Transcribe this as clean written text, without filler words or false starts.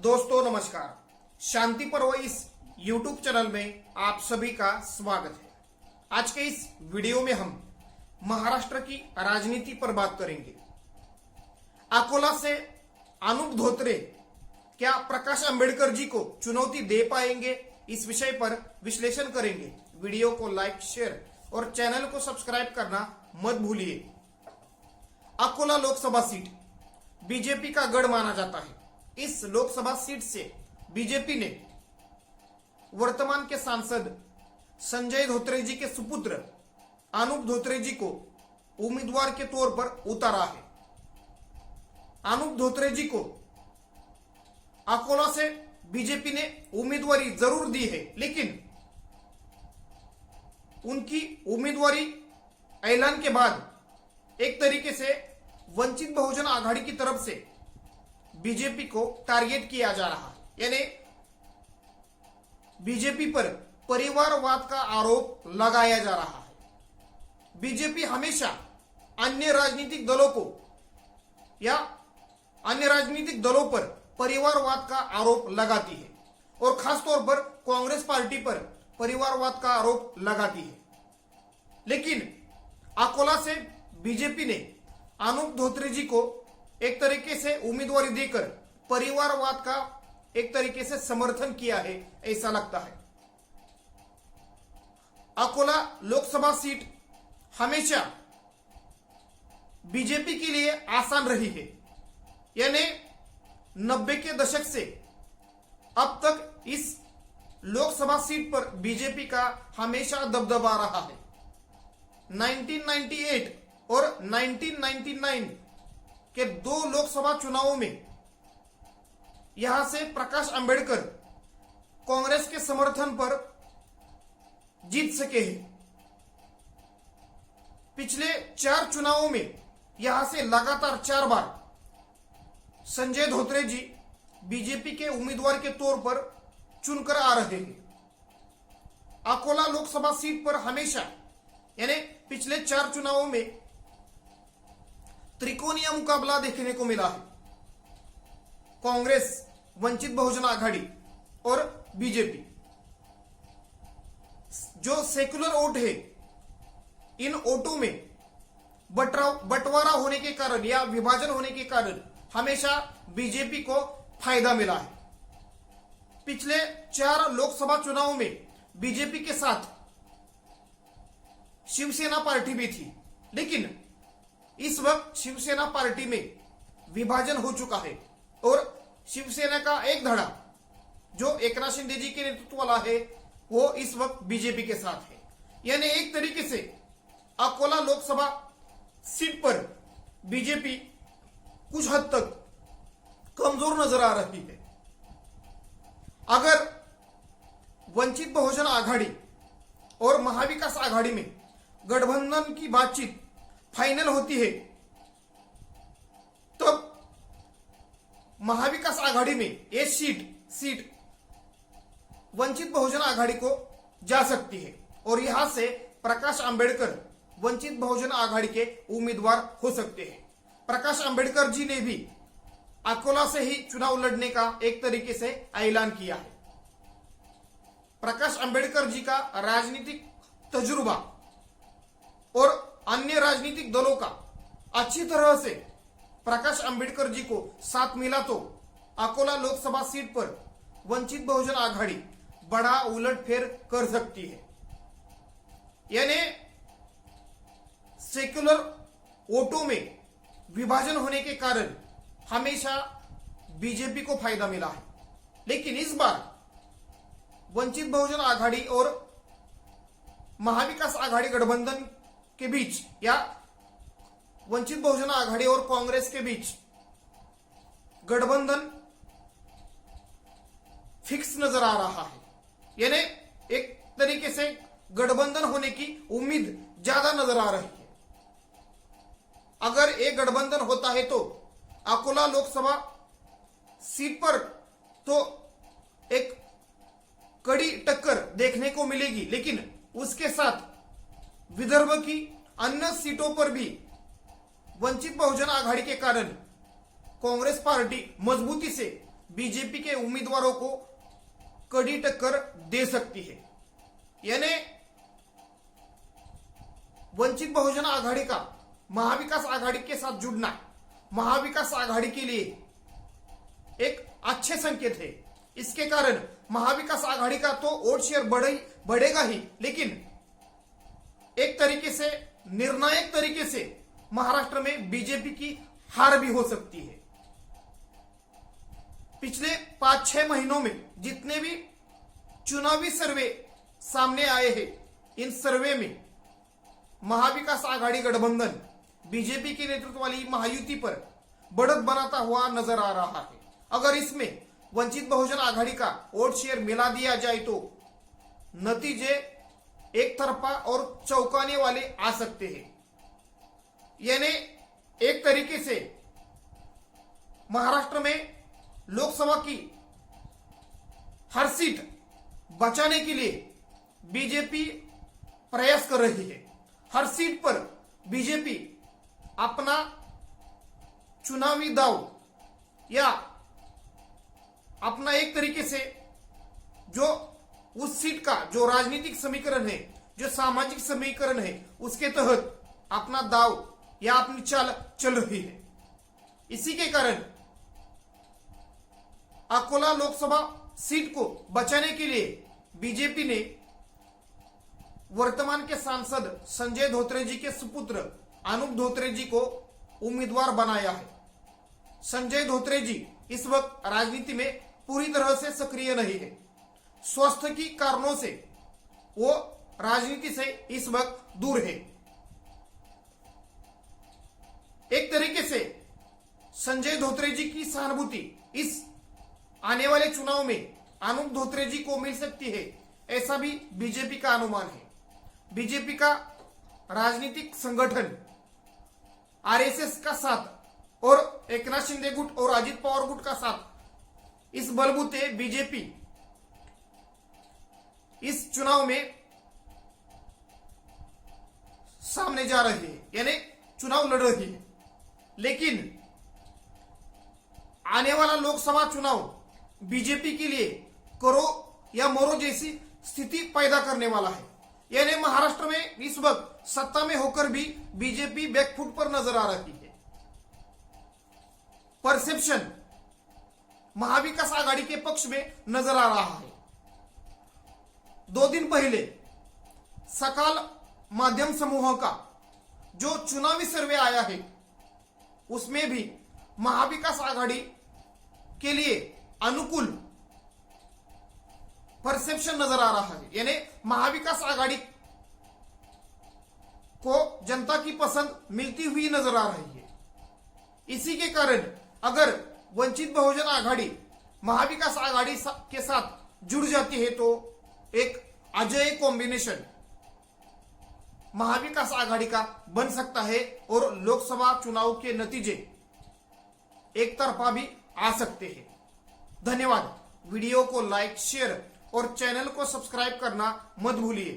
दोस्तों नमस्कार। शांति पर्व इस YouTube चैनल में आप सभी का स्वागत है। आज के इस वीडियो में हम महाराष्ट्र की राजनीति पर बात करेंगे। अकोला से अनूप धोत्रे क्या प्रकाश अंबेडकर जी को चुनौती दे पाएंगे, इस विषय पर विश्लेषण करेंगे। वीडियो को लाइक, शेयर और चैनल को सब्सक्राइब करना मत भूलिए। अकोला लोकसभा सीट बीजेपी का गढ़ माना जाता है। इस लोकसभा सीट से बीजेपी ने वर्तमान के सांसद संजय धोत्रे जी के सुपुत्र अनूप धोत्रे जी को उम्मीदवार के तौर पर उतारा है। अनूप धोत्रे जी को अकोला से बीजेपी ने उम्मीदवारी जरूर दी है, लेकिन उनकी उम्मीदवारी ऐलान के बाद एक तरीके से वंचित बहुजन आघाड़ी की तरफ से बीजेपी को टारगेट किया जा रहा है। यानी बीजेपी पर परिवारवाद का आरोप लगाया जा रहा है। बीजेपी हमेशा अन्य राजनीतिक दलों को या अन्य राजनीतिक दलों पर परिवारवाद का आरोप लगाती है और खासतौर पर कांग्रेस पार्टी पर परिवारवाद का आरोप लगाती है। लेकिन अकोला से बीजेपी ने अनूप धोत्रे जी को एक तरीके से उम्मीदवारी देकर परिवारवाद का एक तरीके से समर्थन किया है, ऐसा लगता है। अकोला लोकसभा सीट हमेशा बीजेपी के लिए आसान रही है। यानी 90 के दशक से अब तक इस लोकसभा सीट पर बीजेपी का हमेशा दबदबा रहा है। 1998 और 1999 के दो लोकसभा चुनावों में यहां से प्रकाश अंबेडकर कांग्रेस के समर्थन पर जीत सके हैं। पिछले 4 चुनावों में यहां से लगातार 4 बार संजय धोत्रे जी बीजेपी के उम्मीदवार के तौर पर चुनकर आ रहे हैं। अकोला लोकसभा सीट पर हमेशा यानी पिछले 4 चुनावों में त्रिकोणीय मुकाबला देखने को मिला है। कांग्रेस, वंचित बहुजन आघाड़ी और बीजेपी। जो सेक्युलर वोट है, इन वोटों में बंटवारा होने के कारण या विभाजन होने के कारण हमेशा बीजेपी को फायदा मिला है। पिछले 4 लोकसभा चुनावों में बीजेपी के साथ शिवसेना पार्टी भी थी, लेकिन इस वक्त शिवसेना पार्टी में विभाजन हो चुका है और शिवसेना का एक धड़ा जो एकनाथ शिंदे जी के नेतृत्व वाला है, वो इस वक्त बीजेपी के साथ है। यानी एक तरीके से अकोला लोकसभा सीट पर बीजेपी कुछ हद तक कमजोर नजर आ रही है। अगर वंचित बहुजन आघाड़ी और महाविकास आघाड़ी में गठबंधन की बातचीत फाइनल होती है, तब महाविकास आघाड़ी में ये सीट वंचित बहुजन आघाड़ी को जा सकती है और यहां से प्रकाश अंबेडकर वंचित बहुजन आघाड़ी के उम्मीदवार हो सकते हैं। प्रकाश अंबेडकर जी ने भी अकोला से ही चुनाव लड़ने का एक तरीके से ऐलान किया है। प्रकाश अंबेडकर जी का राजनीतिक तजुर्बा और अन्य राजनीतिक दलों का अच्छी तरह से प्रकाश अंबेडकर जी को साथ मिला तो अकोला लोकसभा सीट पर वंचित बहुजन आघाड़ी बड़ा उलटफेर कर सकती है। यानी सेक्युलर वोटों में विभाजन होने के कारण हमेशा बीजेपी को फायदा मिला है, लेकिन इस बार वंचित बहुजन आघाड़ी और महाविकास आघाड़ी गठबंधन के बीच या वंचित बहुजन आघाड़ी और कांग्रेस के बीच गठबंधन फिक्स नजर आ रहा है। यानी एक तरीके से गठबंधन होने की उम्मीद ज्यादा नजर आ रही है। अगर एक गठबंधन होता है तो अकोला लोकसभा सीट पर तो एक कड़ी टक्कर देखने को मिलेगी, लेकिन उसके साथ विदर्भ की अन्य सीटों पर भी वंचित बहुजन आघाड़ी के कारण कांग्रेस पार्टी मजबूती से बीजेपी के उम्मीदवारों को कड़ी टक्कर दे सकती है। यानी वंचित बहुजन आघाड़ी का महाविकास आघाड़ी के साथ जुड़ना महाविकास आघाड़ी के लिए एक अच्छे संकेत है। इसके कारण महाविकास आघाड़ी का तो वोट शेयर बढ़ेगा ही, लेकिन एक तरीके से निर्णायक तरीके से महाराष्ट्र में बीजेपी की हार भी हो सकती है। पिछले 5-6 महीनों में जितने भी चुनावी सर्वे सामने आए हैं, इन सर्वे में महाविकास आघाड़ी गठबंधन बीजेपी के नेतृत्व वाली महायुति पर बढ़त बनाता हुआ नजर आ रहा है। अगर इसमें वंचित बहुजन आघाड़ी का वोट शेयर मिला दिया जाए तो नतीजे एक तरफा और चौंकाने वाले आ सकते हैं। यानी एक तरीके से महाराष्ट्र में लोकसभा की हर सीट बचाने के लिए बीजेपी प्रयास कर रही है। हर सीट पर बीजेपी अपना चुनावी दाव या अपना एक तरीके से जो उस सीट का जो राजनीतिक समीकरण है, जो सामाजिक समीकरण है, उसके तहत अपना दाव या अपनी चाल चल रही है। इसी के कारण अकोला लोकसभा सीट को बचाने के लिए बीजेपी ने वर्तमान के सांसद संजय धोत्रे जी के सुपुत्र अनूप धोत्रे जी को उम्मीदवार बनाया है। संजय धोत्रे जी इस वक्त राजनीति में पूरी तरह से सक्रिय नहीं है। स्वास्थ्य की कारणों से वो राजनीति से इस वक्त दूर है। एक तरीके से संजय धोत्रे जी की सहानुभूति इस आने वाले चुनाव में अनूप धोत्रे जी को मिल सकती है, ऐसा भी बीजेपी का अनुमान है। बीजेपी का राजनीतिक संगठन आरएसएस का साथ और एकनाथ शिंदे गुट और अजित पवार गुट का साथ इस बलबूते बीजेपी इस चुनाव में सामने जा रही है, यानी चुनाव लड़ रही है। लेकिन आने वाला लोकसभा चुनाव बीजेपी के लिए करो या मरो जैसी स्थिति पैदा करने वाला है। यानी महाराष्ट्र में इस वक्त सत्ता में होकर भी बीजेपी बैकफुट पर नजर आ रही है। परसेप्शन महाविकास आघाड़ी के पक्ष में नजर आ रहा है। 2 दिन पहले सकाल माध्यम समूह का जो चुनावी सर्वे आया है, उसमें भी महाविकास आघाड़ी के लिए अनुकूल परसेप्शन नजर आ रहा है। यानी महाविकास आघाड़ी को जनता की पसंद मिलती हुई नजर आ रही है। इसी के कारण अगर वंचित बहुजन आघाड़ी महाविकास आघाड़ी के साथ जुड़ जाती है तो एक अजय कॉम्बिनेशन महाविकास आघाड़ी का बन सकता है और लोकसभा चुनाव के नतीजे एक तरफा भी आ सकते हैं। धन्यवाद। वीडियो को लाइक, शेयर और चैनल को सब्सक्राइब करना मत भूलिए।